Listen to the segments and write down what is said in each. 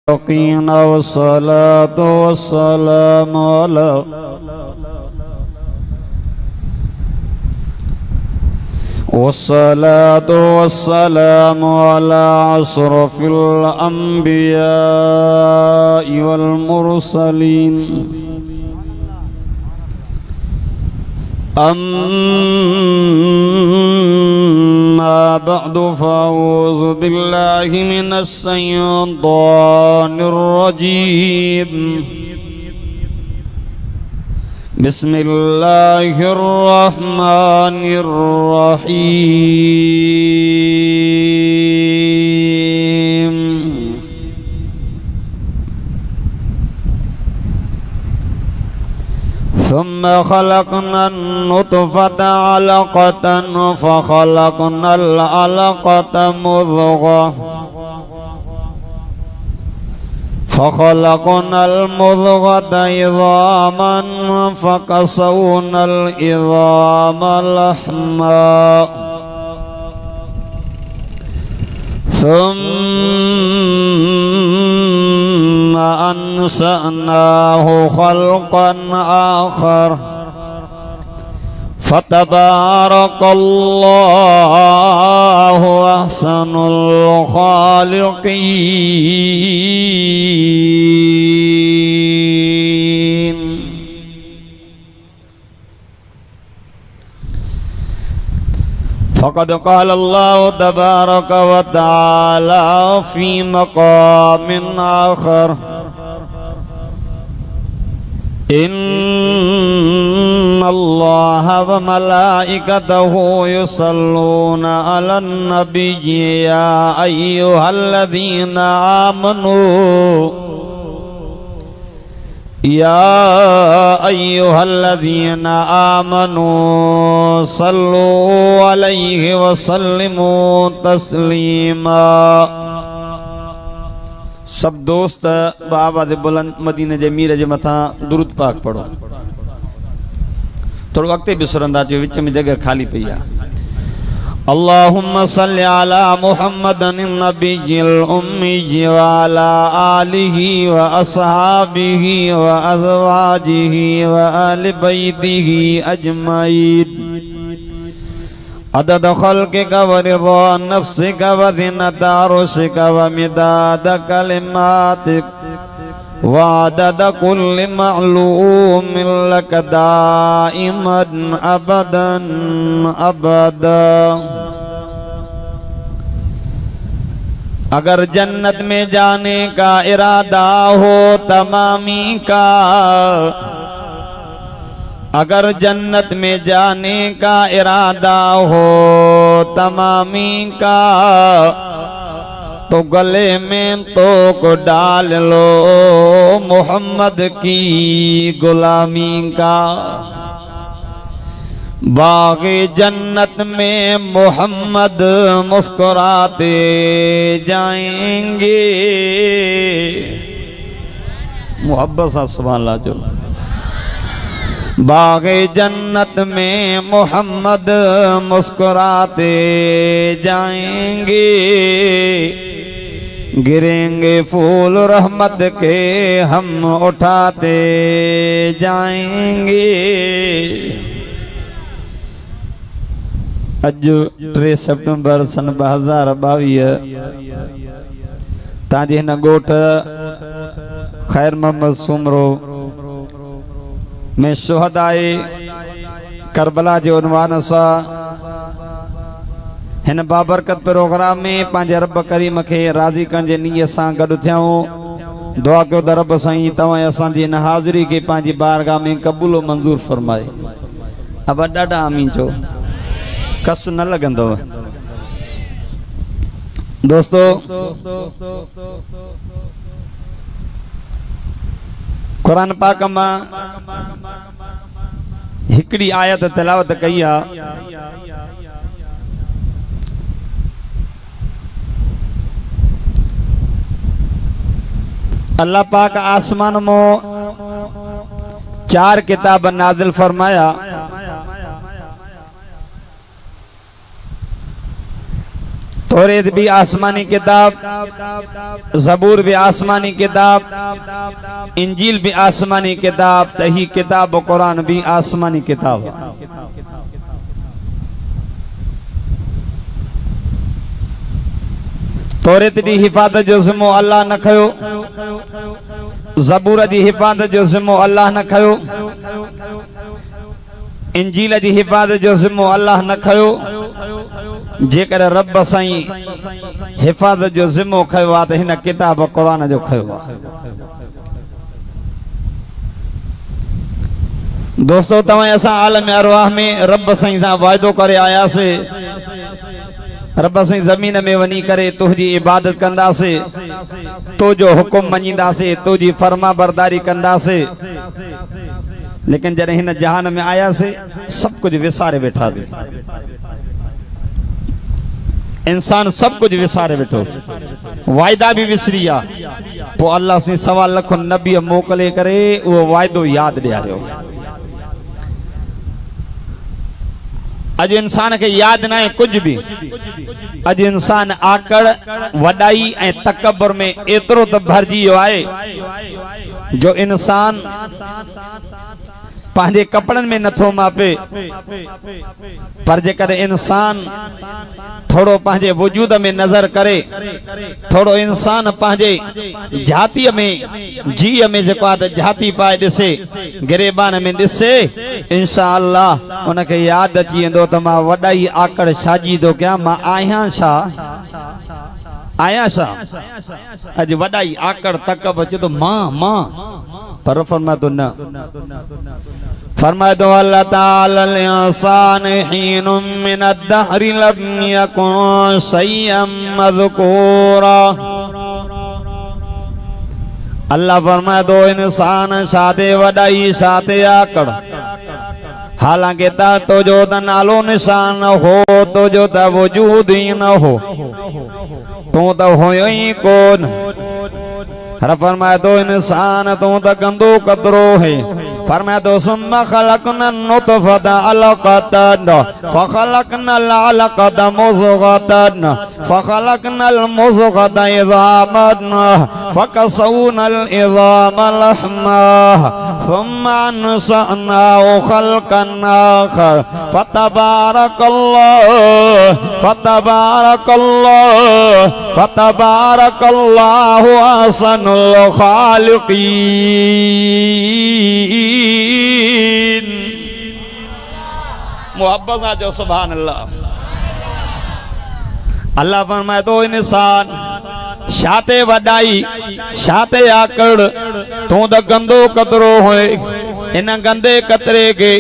والصلاة والسلام على أشرف الأنبياء والمرسلين أما بعد فأعوذ بالله من الشيطان الرجيم بسم الله الرحمن الرحيم ثم خلقنا النطفة علقة فخلقنا العلقة مضغة فخلقنا المضغة عظاما فكسونا العظام لحما ثم أنشأناه خلقا آخر فتبارك الله أحسن الخالقين. فقد قال الله تبارك وتعالى في مقام آخر إن الله وملائكته يصلون على النبي يا أيها الذين آمنوا صلوا عليه وسلموا تسليما. सब दोस्त आवाज़ बुलंद मदीने जे मीर जे मथा दुरूद पाक पढ़ो. थोड़ो अॻिते बिसरंदा जो विच में जगह खाली पई आहे. अल्लाहुम्मा सल्लि अला मुहम्मदन नबिय्यिल उम्मी व अला आलिहि व अस्हाबिहि व अज़वाजिहि व अहलि बैतिहि अजमईन अदद खल्क़िका व रिज़ा नफ्सिका व ज़िनता अर्शिका व मिदाद कलिमातिक व अदद कुल्लि मअलूमिन लक दाइमन अबदन अबदा. अगर जन्नत में जाने का इरादा हो तमामी का, अगर जन्नत में जाने का इरादा हो तमामी का, तो गले में तो को डाल लो मोहम्मद की गुलामी का. बाग़े जन्नत में मोहम्मद मुस्कुराते जाएंगे. मुहब्बत सा सुभान अल्लाह. जो बाग़े जन्नत में मोहम्मद मुस्कुराते जाएंगे. गिरेंगे फूल रहमत के हम उठाते जाएंगे. अज 3 सितंबर सन 2022 ताजे हिन गोठ खैर मोहम्मद सुमरो में शुहदाए करबला जे उन्वान सा हिन बाबरकत प्रोग्राम में पंहिंजे रब करीम खे राज़ी करण जे नीयत सां गॾु थियूं. दुआ कयो त रब साईं तव्हां असांजी हिन हाज़िरी खे पंहिंजी बारगाह में क़बूल मंज़ूर फरमाए. अब ॾाढा आमीन चओ, कस न लॻंदव. दोस्तो कुरान पाक मां हिकड़ी आयत तिलावत कई आहे. अल्लाह पाक आसमान में 4 किताब नाजिल फरमाया. तो तौरेत भी आसमानी किताब, ज़बूर भी आसमानी किताब, इंजील भी आसमानी किताब, तही किताब कुरान भी आसमानी किताब। तौरेत जी हिफाज़त जो ज़िम्मो अल्लाह न खयो, ज़बूर जी हिफाज़त जो ज़िम्मो अल्लाह न खयो, इंजील जी हिफाज़त जो ज़िम्मो अल्लाह न खयो। जेकर रब साईं हिफाज़त जो ज़िम्मो खयो आ त हिन किताब कुरान जो खयो आ। दोस्तों तव्हां असां आलम अरवाह में रब साईं सां वाइदो करे आयासीं, रब साईं ज़मीन में वञी करे तुंहिंजी इबादत कंदासीं, तुंहिंजो हुकुम मञींदासीं, तुंहिंजी फर्मा बरदारी कंदासीं। लेकिन जॾहिं हिन जहान में आयासीं सब कुछ विसारे वेठा। इंसान सब कुछ विसारे वेठो, वायदा भी विसरी आ। पोइ अल्लाह से 1.25 लाख नबी मोकले करे वो वायदो याद ॾियारियो। अज इंसान के याद ना है कुछ भी। अज इंसान आकड़ वडाई ए तकबर में एतरो त भरजी वियो आहे जो इंसान पांजे कपड़न में नथो मापे। पर जेकर इंसान थोड़ो पांजे वजूद में नजर करे, थोड़ो इंसान पांजे जाती में जी में जेको आहे जाती पाए दिसे, गिरेबान में दिसे, इंशाअल्लाह उनके याद अची वेंदो त मां वॾाई आकड़ छाजी थो कयां, मां आहियां छा, आया सा। अज वडाई आकड़ तकब अचे तो मां पर फरमाए तो न, फरमाए तो अल्लाह ताला इंसान हीन मिन अद-दहर लम यकुन शय्यन मज़कूरा। अल्लाह फरमाए तो इंसान साथे वडाई साथे आकड़, हालांकि तो जो त नालो निशान हो, तो जो त वजूद ही न हो, तू तो होयो ही कोन। हर फरमाए तो इंसान तू तो गंदो कतरो है। फरमाए तो सुम्मा खलकना नुतफता अलक़तन फखलकना अलक़त मुज़ग़तन फखलकना मुज़ग़त इज़ामन फकसौना इज़ाम लहमा सुम्मा नशअनाहु खल्क़न आख़र फतबारकल्लाहु अहसनुल खालिक़ीन। मोहब्बत ना जो सुभान अल्लाह। अल्लाह फरमाए तो इंसान शाते वडाई शाते आकड़, तू तो गंदो कतरो होए। इन गंदे कतरे के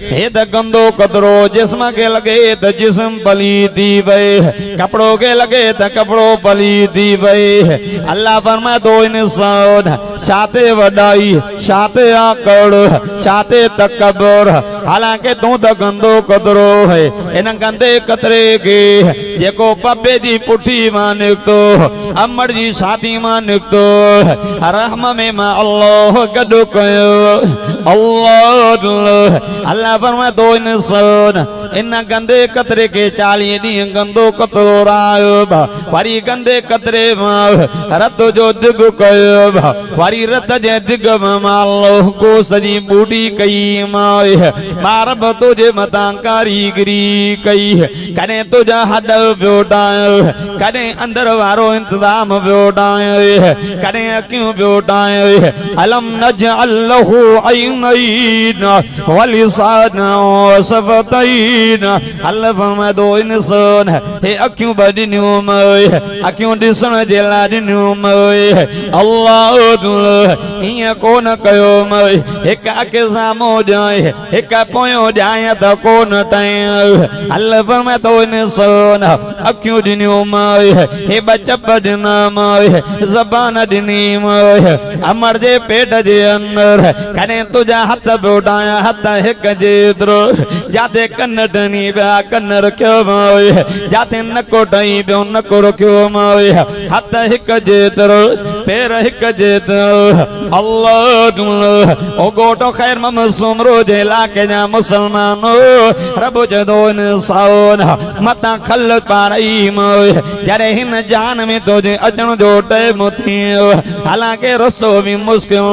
हे त गंदो कतरो जिस्म के लगे त जिस्म पलीती वे, कपड़ों के लगे त कपड़ो पलीती वे। अल्लाह फरमाए तो इंसान शाते वडाई शाते आकड़ शाते तकबर, हालांकि तू तो गंदो कतरो है। इन गंदे कतरे के जेको पप्पे जी पुठी मां निकतो, अमर जी शादी मां निकतो, रहम में मां अल्लाह गॾु कयो। अल्लाह फरमाए तो इंसान इन गंदे कतरे के 40 ॾींहं गंदो कतरो रायो, वरी गंदे कतरे मां रत जो दिग कयो, वरी रत जे दिग में अल्लाह को सॼी बूटी कई मां रब तुझे मथां कारीगरी कई। कॾहिं तुंहिंजा हॾ पियो टायो, कॾहिं अंदर वारो इंतज़ाम पियो टायो, कॾहिं अखियूं पियो टायो। अलम नजअल लहू ऐनैन वलिसाना वशफ़तैन। अल्लाह फरमाए तो इंसान हे अखियूं ब ॾिनियूं मैं, अखियूं ॾिसण जे लाइ ॾिनियूं मैं। अल्लाह ईअं कोन कयो मैं हिक अखि साम्हूं ॼाए हिक पोयों ॼाए त कोन टाइम। अल्लाह फरमाए तो इंसान अखियूं ॾिनियूं मैं, हे ब चप ॾिना मैं, ज़बान ॾिनी मैं। अमर जे पेट जे अंदर कॾहिं तुंहिंजा हथ पियो टाया, हथ हिक जेतिरो, जाते कन अंगठनी पिया कन रखियो मावे जाते नको टई पियो नको रखियो मावे हथ हिक जेतरो पैर हिक जेतरो अल्लाह ओ गोटो खैर ममसूम रोजे लाके जा मुसलमानो रब जदो इंसान मता खल पारई मावे जरे हिन जान में तुझे अचण जो टाइम थियो हालांकि रस्तो भी मुश्किल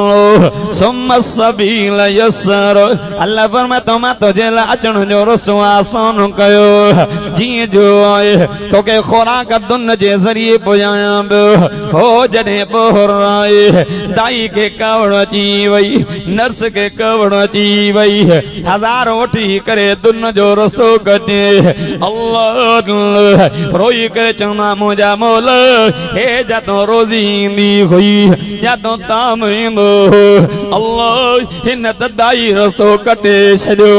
सुम सबील यसर अल्लाह फरमाए तो मां तुझे अचण जो रस्तो आसान कयो जीअं जो आहे तोखे खुराक दुन जे ज़रिए पुॼायां पियो हो जॾहिं ॿोहर आहे दाई खे कवड़ अची वई नर्स खे कवड़ अची वई हज़ार वठी करे दुन जो रस्तो कटे अल्लाह रोई करे चवंदा मुंहिंजा मोल हे जातो रोज़ी ईंदी हुई जातो ताम ईंदो अल्लाह हिन त दाई रस्तो कटे छॾियो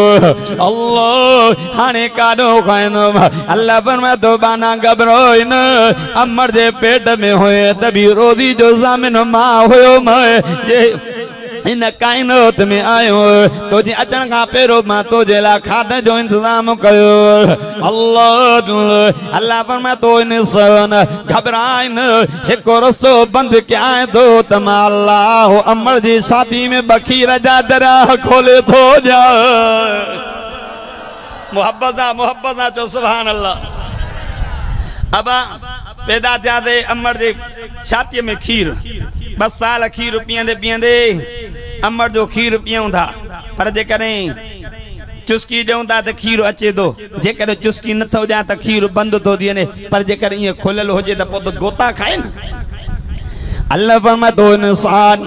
अल्लाह हाणे काॾो खाईंदुमि अल्लाह फरमाए तो बाना घबराओ न अमर जे पेट में हुए तभी रोज़ी जो ज़ामिन मां हुयो मैं जे इन काइनात में आयो तुझे अचण खां पहिरियों मां तुझे लाइ खाधे जो इंतजाम कयो अल्लाह अल्लाह फरमाए तो इंसान घबराए न हिकु रस्तो बंदि कयां थो त मां अल्लाह अमर जी शादी में बखीर जा दरिया खोले थो जा मोहब्बत चो सुभान अल्लाह अबा पैदा थिया थे अमर जी छातीअ में खीर 2 साल खीर पीअंदे अमर जो खीर पियूं था पर जेकॾहिं चुस्की ॾियूं था त खीर अचे थो जेकॾहिं चुस्की नथो ॾियां त खीर बंदि थो थी वञे पर जेकॾहिं ईअं खुलियल हुजे त पोइ त गोता खाए न अल्लाह फरमाए तो इंसान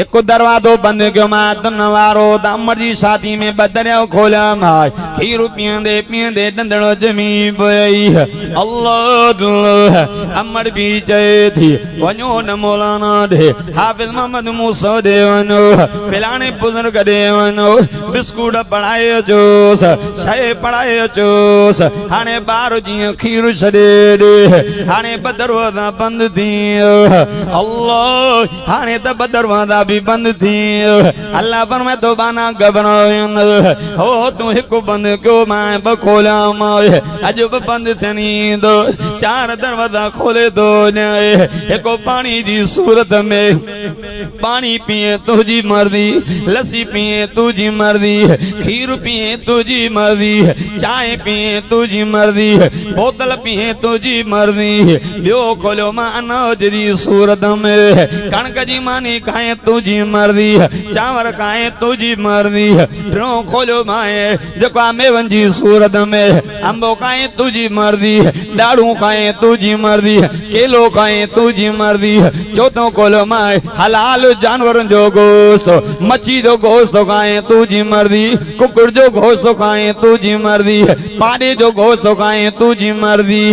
एक दरवाजो बंद कयो मां दुन वारो त अमर जी शादी में 2 दरिया खोलिया मां खीर पीअंदे डंदड़ जमी पई अल्लाह अमर भी चए थी वञो न मौलाना ॾे हाफ़िज़ मोहम्मद मूसा ॾे वञो फलाणे बुज़ुर्ग ॾे वञो बिस्कुट पढ़ाए अचोस शइ पढ़ाए अचोस हाणे ॿार जीअं खीर छॾे ॾे हाणे 2 दरवाजा बंदि थी अल्लाह हाणे त 2 दरवाजा भी बंद थी अल्लाह फरमाए तो बाना घबरायो हो तू एक बंद क्यों मैं ब खोला माए अज ब बंद थनी दो 4 दरवाजा खोले दो एक पानी जी सूरत में पानी पिए तुझी मर्जी लस्सी पिए तुझी मर्जी खीर पिए तुझी मर्जी चाय पिए तुझी मर्जी बोतल पिए तुझी मर्जी बियो खोलो मां अनाज जी सूरत में कणक जी मानी खाए तुझी मर्जी चांवर खाए तुझी मर्जी ड्रो खोलो माए जेको मेवन जी सूरत में अंबो खाए तुझी मर्जी डाड़ू खाए तुझी मर्जी केलो खाए तुझी मर्जी चौथो खोलो माए हलाल जानवरन जो गोश्त मच्छी जो गोश्त खाए तुझी मर्जी कुकुर जो गोश्त खाए तुझी मर्जी पाड़े जो गोश्त खाए तुझी मर्जी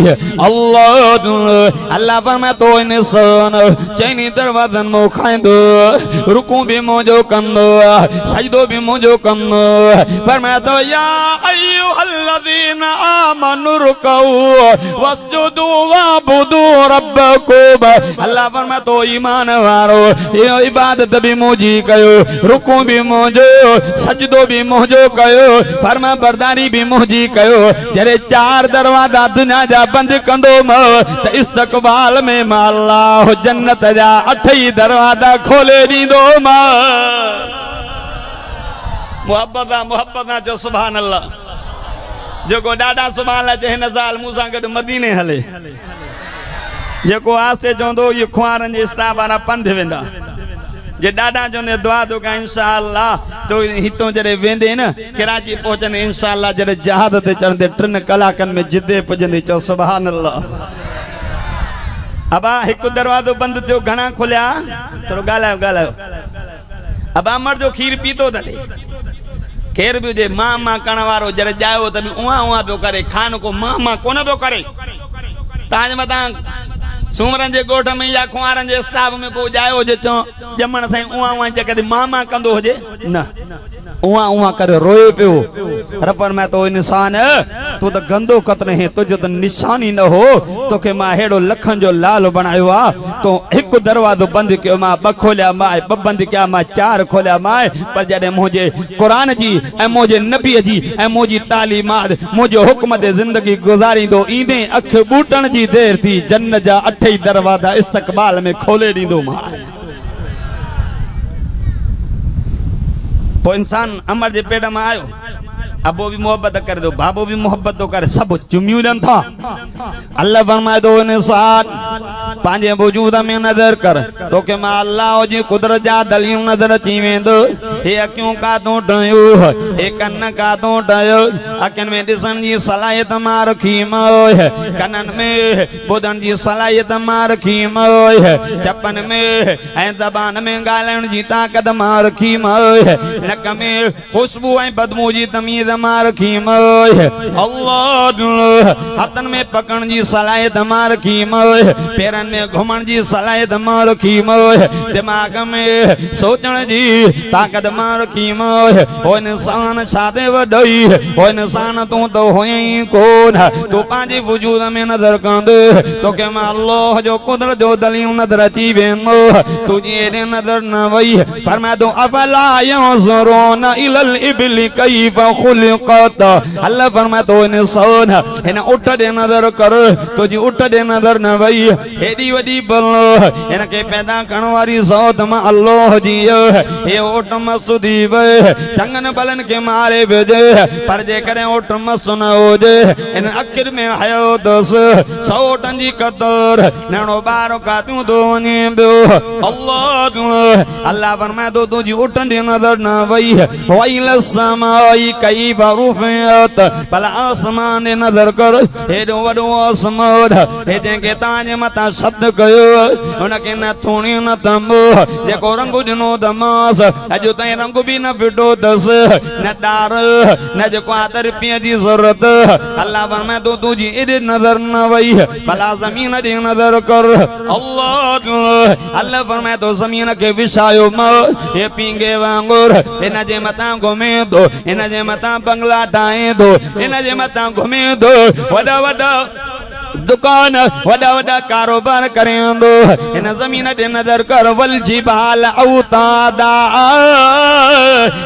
अल्लाह फरमाए तो इंसान चैनी दरवाजन मो खाइंदो रुकू भी मुझो कंदो सजदो भी मुझो कंदो फरमाया तो या अय्युहल्लज़ीना आमनु रुकऊ वस्जुदू वअबुदू रब्बकुम अल्लाह फरमाया तो ईमान वारो ये इबादत भी मुझी कयो रुकू भी मुझो सजदो भी मुझो कयो फरमा बरदारी भी मुझी कयो जरे 4 दरवाजा दुनिया जा बंद कंदो त इस्तकबाल में मां अल्लाह जन्नत जा 8 दरवाजा खोले दीदो मां मोहब्बत जो सुभान अल्लाह जेको ॾाढा सुभान अल्लाह जे हिन साल मूंसां गॾु मदीने हले जेको आसे चवंदो ये खुआरनि जे स्टाफ वारा पंध वेंदा जे ॾाढा चवंदे दुआ तो का इंशाअल्लाह तो हितों जॾहिं वेंदे न कराची पहुचंदे इंशाअल्लाह जॾहिं जहाज ते चढ़ंदे 3 कलाकनि में जिदे पुॼंदे चओ सुभान अल्लाह अबा हिकु दरवाजो बंदि थियो घणा खुलिया थोरो ॻाल्हायो अबा अमर जो खीर पीतो त केर भी हुजे मां करण वारो जॾहिं ॼायो त बि उहा पियो करे खान को मां कोन पियो करे तव्हांजे मथां सूमरनि जे ॻोठ में या खुआरनि जे स्टाफ में को ॼायो हुजे चओ ॼमण साईं उहा कॾहिं मां कंदो हुजे न उहा उहा करे रोए पियो। रपर मैं तो इंसान है, तू तो गंदो कतने है, तुझे तो निशानी न हो, तो के मां हेड़ो लखन जो लाल बनायो आ, तो एक दरवाजो बंद कियो मां, ब खोलिया मां, ब बंद किया मां, 4 खोलिया मां। पर जडे मुझे कुरान जी ए मुझे नबी जी ए मुझी तालीमात मुझे हुक्म दे जिंदगी गुजारी दो ईंदे अख बूटन जी देर थी, जन्नत जा 8 दरवाजा इस्तकबाल में खोले दींदो मां। तो इंसान अमर जे पेट में आयो, अबो भी मोहब्बत कर दो, बाबो भी मोहब्बत तो करे, सब चुमियूं ॾियनि था। अल्लाह फरमाए दो इंसान पंहिंजे वजूद में नजर कर, तो के मां अल्लाह जी कुदरत जा दलियूं नजर अची वेंदो। हे अखियूं काथों ठहियो, हे कन काथों ठहियो, अखियुनि में ॾिसण जी सलाहियत मां रखी मोह, कननि में ॿुधण जी सलाहियत मां रखी मोह, चपनि में ऐं ज़बान में ॻाल्हाइण जी ताक़त मां रखी मोह, नक में खुशबू ऐं बदबू जी तमीज़ मां रखी मोह, अल्लाह हथनि में पकड़ण जी सलाहियत मां रखी मोह, पेरनि में घुमण जी सलाहियत मां रखी मोह, दिमाग़ में सोचण जी ताक़त मां रखी मोह। ओ इंसान छाते वॾई, ओ इंसान तूं तो हुई कोन, तूं पंहिंजे वजूद में नज़र कंदे तोखे मां अल्लाह जो कुदरत जो दलियूं नज़र अची वेंदो, तुंहिंजी एॾे नज़र न वई। फरमाए थो अफला यंज़ुरून इलल इबिली कैफ़ खुलिक़त, अल्लाह फरमाए थो इंसान हिन उठ ॾे नज़र कर, तुंहिंजी उठ ॾे नज़र न वई, हेॾी वॾी बल हिनखे पैदा करण वारी ज़ात मां अल्लाह जी, हे उठ मस थी वए, चङनि बलनि खे मारे विझे, पर जेकॾहिं उठ मस न हुजे, हिन अखियुनि में हयो अथसि, 100 उठनि जी क़दर, नैणो ॿार काथियूं थो वञे पियो। अल्लाह फरमाए थो तुंहिंजी उठ ॾे नज़र न वई, वइल समाई कैफ़ रुफ़िअत, भला आसमान ॾे नज़र कर, हेॾो वॾो आसमान, हे जंहिंखे तव्हांजे मथां छत कयो, हुनखे न थूणी न तंबो, जेको रंग ॾिनो अथमांस अॼु ताईं रंग बि न फिटो अथसि, न डार न जेको आहे तरपीअ जी ज़रूरत। अल्लाह फरमाए थो तुंहिंजी एॾे नज़र न वई, भला ज़मीन ॾे नज़र कर, अल्लाह फरमाए थो ज़मीन खे विछायो मां, हे पींगे वांगुर हिन जे मथां घुमे थो, हिन जे मथां बंगला ठाहे थो, हिन जे मथां घुमे थो, वॾा वॾा दुकान वॾा वॾा कारोबार करेंदो, हिन ज़मीन ॾे नज़र कर, वल जिबाल औतादा,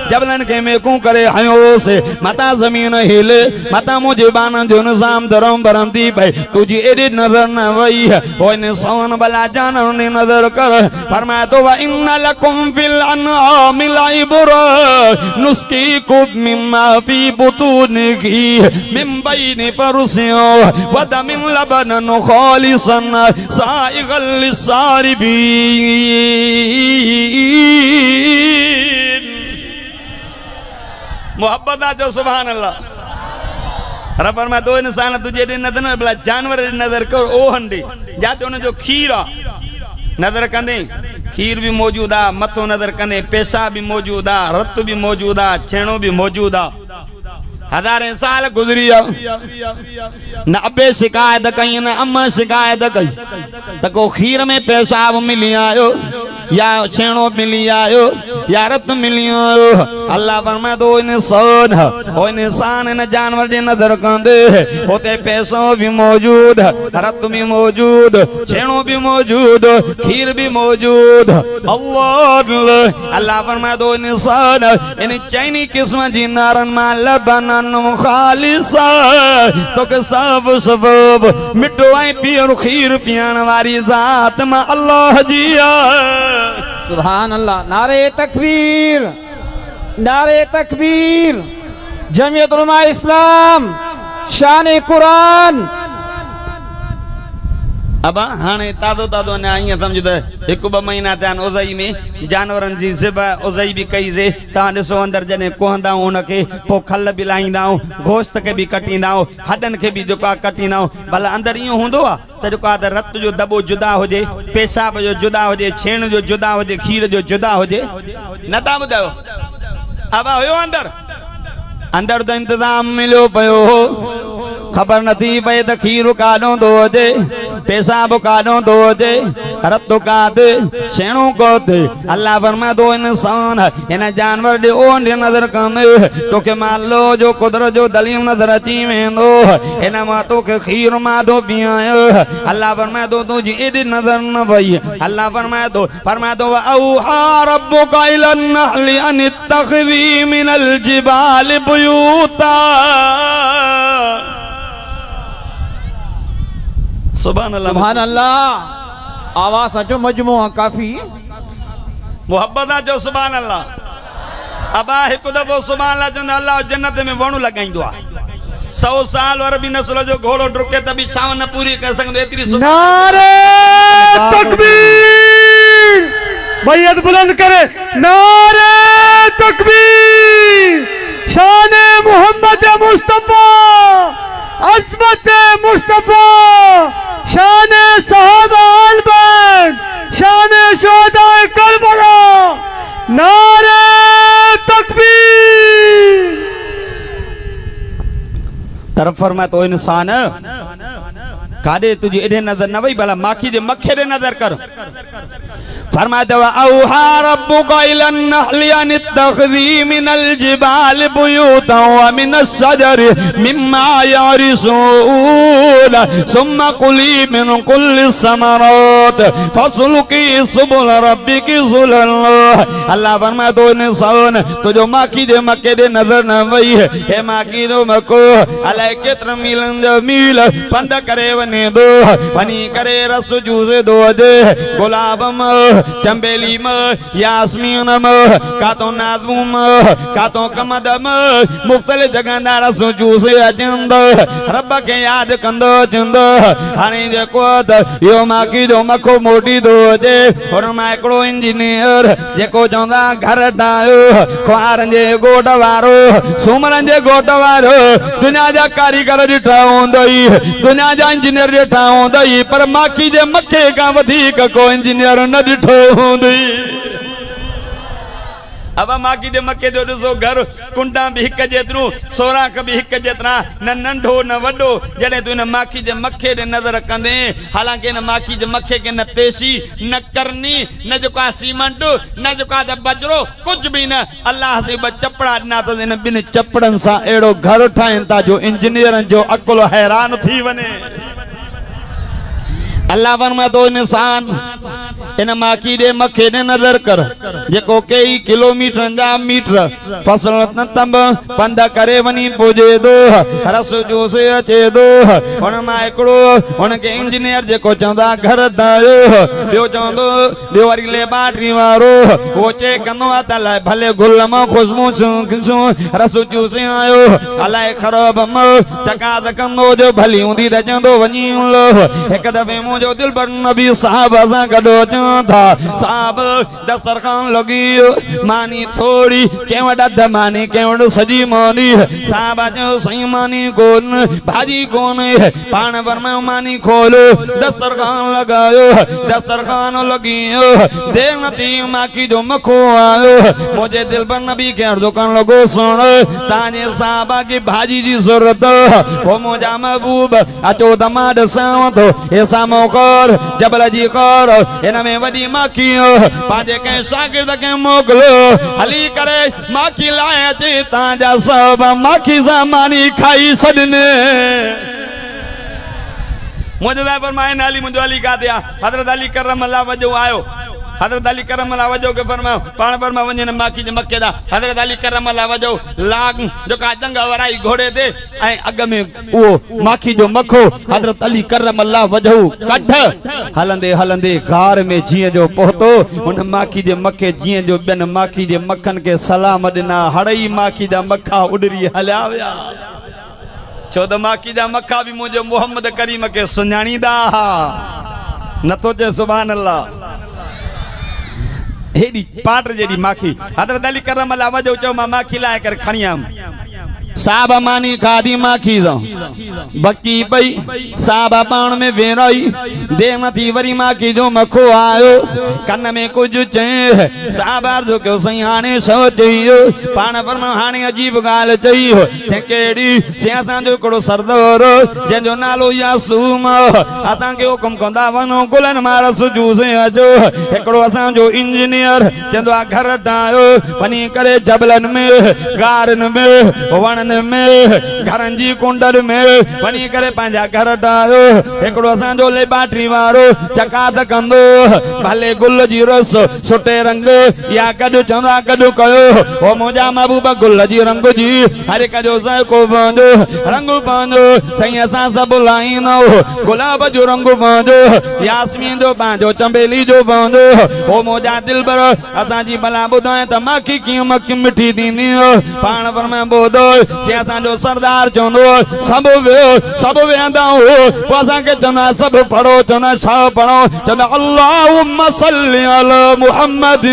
जबलनि खे मेकूं करे हयोसि, मथां ज़मीन हिले, मथां मुंहिंजे बाननि जो निज़ाम धरम भरम थी पई, तुंहिंजी एॾी नज़र न वई, ओ इंसान भला जानवरनि ॾे नज़र कर। फरमाए थो व इन्न लकुम फिल अनआमि लइब्रा नुस्कीकुम मिम्मा फी बुतूनिही मिन बैनि फरसिन व दमिन लबनन खालिसन साइगल लिस्सारिबीन। मोहब्बत आ जो सुभान अल्लाह। रबर में 2 इंसान तुझे ॾे नज़र न, भला जानवर ॾे नज़र कर, ओहन ॾे जाते हुनजो खीर आहे नज़र कंदे, खीर भी मौजूद आहे, मथो नज़र कंदे पेशाब भी मौजूद आहे, रत भी मौजूद आहे, छेणो भी मौजूद आहे, हज़ारें साल गुजरी न अबे शिकायत कई न अम्मा शिकायत कई, त को खीर में पेशाब मिली आयो या छेणो मिली आयो या रत मिली आयो। अल्लाह फरमाए थो इंसान इन जानवर ॾे नज़र कंदे, होते पैसो भी मौजूद, रत भी मौजूद, छेणो भी मौजूद, खीर भी मौजूद। अल्लाह फरमाए थो इंसान इन चइनी क़िस्म जी नारनि मां लबन खालिसा, तोखे सब सबब मिठो ऐं पीअण खीर पीअण वारी ज़ात मां अल्लाह जी आहे। सुभान अल्लाह। नारे तकबीर, नारे तकबीर, जमीयत उलमा इस्लाम, शान कुरान। अब हाणे ताज़ो ताज़ो अञा ईअं सम्झ त 1-2 महीना थिया आहिनि उज़ई में जानवरनि जी ज़िबह उज़ई बि कईसीं। तव्हां ॾिसो अंदरि जॾहिं कोहंदा आहियूं हुनखे, पोइ खल बि लाहींदा आहियूं, गोश्त खे बि कटींदा आहियूं, हॾनि खे बि जेको आहे कटींदा आहियूं। भला अंदरि ईअं हूंदो आहे त जेको आहे त रत जो दॿो जुदा हुजे, पेशाब जो जुदा हुजे, छेण जो जुदा हुजे, खीर जो जुदा हुजे? न था ॿुधायो? अब हुयो अंदरि, अंदरि त इंतज़ाम मिलियो पियो हो, ख़बर नथी पए त खीर काॾों थो हुजे, पेशाब काॾों थो अचे रत काथे छेणो कोथे अल्लाह फरमाए थो इंसान हिन जानवर ॾियो नज़र कंदे तोखे मालो जो कुदरत जो दलीम नज़र अची वेंदो हिन मां तोखे खीर माधो पीआयो अल्लाह फरमाए थो तुंहिंजी एॾी नज़र न वई अल्लाह फरमाए थो औहा रब्बुका इलन नहली अन इत्तखिज़ी मिनल जिबाल बुयूता सुभान अल्लाह सुभान अल्लाह आवाज अचो मजमूआ काफी मोहब्बत जो सुभान अल्लाह अबा एक दफ़ो सुभान अल्लाह चवंदा अल्लाह जन्नत में वणु लगाईंदो आहे 100 साल वर भी नस्ल जो घोड़ो डुके त भी छाव न पूरी कर सकदो एतरी नारे तकबीर बैयत बुलंद करे नारे तकबीर शान मोहम्मद मुस्तफा अज़मत मुस्तफा शान सहाबा अल बैत शान शुहदा करबला नारे तकबीर तरफ फरमाए तो इंसान कादे तुझी एडे नजर न वई भला माखी जे मखे दे नजर कर फरमाए दवा औहा रब्बुका इलन नहली अन इत्तखिज़ी मिनल जिबाल बुयूता व मिनस शजरि मिम्मा यारिसून सुम्मा कुली मिन कुल्लि समरात फस्लुकी सुबुल रब्बिकी ज़ुलल अल्लाह फरमाए तो इंसान तुझो माखी जे मखे दे नजर न वई हे माखी जो मको अलाए केतिरा मीलनि जा मील पंध करे वञे थो वञी करे रस जूसे थो अचे गुलाब चंबेली यास्मीन कातो नाज़ूम कातो कमदम मुख्तलिफ जगह रस जूसे अचंदो रब के याद कंदो चंदो हाणे जेको यो माखी जो मखो मोटी थो अचे हुन मां हिकिड़ो इंजीनियर जेको चवंदा घर ठाहियो ख्वारनि जे गोट वारो सूमरनि जे गोट वारो दुनिया जा कारीगर ॾिठा हूंदई दुनिया जा इंजीनियर ॾिठा हूंदई पर माखी जे मखे खां वधीक को इंजीनियर न ॾिठो हूंदई अब माखी जे मखे जो ॾिसो घर कुंडा भी हिक जेतिरो सोराख भी हिक जेतिरा न नंढो न वॾो जॾहिं तूं हिन माखी जे मखे ॾे नज़र कंदे हालांकि हिन माखी जे मखे के न तेसी न करनी न जेको आहे सीमेंट न जेको आहे बजरो कुझु बि न अल्लाह से ॿ चपड़ा ॾिना अथसि हिन ॿिनि चपड़नि सां अहिड़ो घर ठाहिनि था जो इंजीनियरनि जो अकुल हैरान थी वञे अल्लाह फरमाए थो इंसान इन माखी दे मखे ने नजर कर जेको कई किलोमीटर जा मीटर फसल तंब पंध करे वनी पुजे दो रस जूसे अचे दो हुन मां हिकिड़ो हुनखे इंजीनियर जेको चवंदा घर ठाहियो ॿियो चवंदो ॿियो वरी लेबार्टरी वारो उहो चेक कंदो आहे त अलाए भले गुल मां ख़ुशबू खिसूं रस चूसे आयो अलाए ख़राब चकास कंदो जो भली हूंदी त चवंदो वञी हिकु दफ़े मुंहिंजो दिलबर नबी साहब सां गॾु अचूं था साहब दस्तरखान लॻी मानी थोड़ी कंहिं वटि अधु मानी कंहिं वटि सॼी मानी साहब चयो सही मानी कोन भाॼी कोन पाण फरमायो मानी खोलो दस्तरखान लॻायो दस्तरखान लॻी देर न थी माखी जो मखो आयो मुंहिंजे दिलबर नबी खे अर्ज़ु करण लॻो सुण तव्हांजे साहब खे भाॼी जी ज़रूरत हो मुंहिंजा महबूब अचो त मां ॾिसांव थो हे साम्हूं कर जबल जी कर हिन में वॾी माखी पंहिंजे कंहिं शागिर्द खे मोकिलियो हली करे माखी लाइ अचे तव्हांजा सभ माखी सां मानी खाई छॾनि मुंहिंजो लाइ फरमाए अली मुंहिंजो अली काथे आहे हज़रत अली करम अल्लाह वजो आयो हज़रत अली करम अल्लाह वजो के फरमायो पाण फरमा वञे न माखी जे मखे दा हज़रत अली करम अल्लाह वजो लाग जो का जंग वराई घोड़े ते ऐं अग में वो माखी जो मखो हज़रत अली करम अल्लाह वजो कढ हलंदे हलंदे गार में जीअं जो पहुतो उन माखी जे मखे जीअं जो ॿियनि माखी जे मखनि के सलाम ॾिना हड़ई माखी जा मखा उॾरी हलिया विया छो त माखी जा मखा बि मुंहिंजो मोहम्मद करीम खे सुञाणींदा नथो चए सुभान अल्लाह हेडी पाट जेडी माखी हज़रत अली करम अल्लाह वजो चो मां माखी लाए कर खणी आम साहब मानी खादी माखी दो बकी पई साहब पाण में वेराई दे नथी वरी माखी जो मखो आयो कन में कुछ चए साहब जो क्यों सही हाने सो चयो पाण पर हाने अजीब गाल चयो केड़ी से असां जो कड़ो सरदार जंजो नालो यासूम असां के हुकुम कंदा वनो गुलन मारस जूसे अजो एकड़ो असां जो इंजीनियर चंदो घर ठायो वनी करे जबलन में गारन में वणन में घरन जी कुंडल में वनी करे पंहिंजा घर ठायो एकड़ो असां जो लेबाटरी वारो चकात कंदो भले गुल जी रस सुटे रंग या कॾु चवंदा कॾु कयो ओ मुंहिंजा महबूब गुल जी रंग जी हर एक जो ज़ाइक़ो पंहिंजो रंग पंहिंजो साईं असां सभु लाईंदो गुलाब जो रंग पंहिंजो यास्मीन जो पंहिंजो चंबेली जो पंहिंजो ओ मुंहिंजा दिलबर असांजी भला ॿुधाए त माखी कीअं मक्खी मिठी थींदी पाण फरमाए ॿुधो से असांजो सरदार चवंदो सभु वेहंदा पोइ असांखे चवंदा सभु पढ़ो चवंदा छा पढ़ो चवंदा अल्लाहुम्मा सल्ली अला मुहम्मद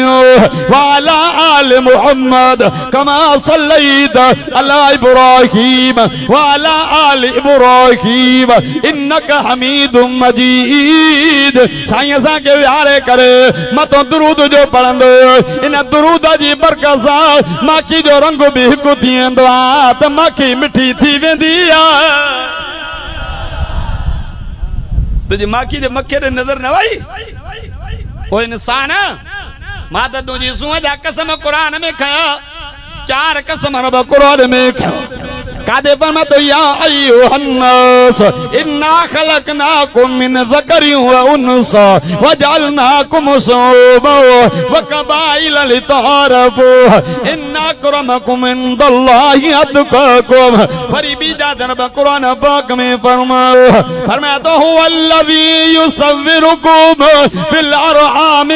व अला आलि मुहम्मद कमा सल्लैत अला इब्राहीम व अला आलि इब्राहीम इन्नका हमीदुम मजीद साईं असांखे विहारे करे मथो दुरूद जो पढ़ंदो इन दुरूद जी बरकत सां माखी जो रंग बि हिकु थी वेंदो आहे त माखी मिठी थी वेंदी आहे तुंहिंजी माखी जे मखे ते नज़र न वई ओ इंसान मां त तुंहिंजी सूंह जा कसम क़ुरान में खया 4 कसम रब क़ुरान में खयो कादे फरमा तो या अय्युहन्नास इन्ना खलकनाकुम मिन ज़करिन व उन्सा वजअलनाकुम शुअबन व कबाइल लितअरफू इन्ना अक्रमकुम इंदल्लाहि अतक़ाकुम वरी बीजा तरफ कुरान पाक में फरमाया तो हुवल्लज़ी युसव्विरुकुम फिल अरहाम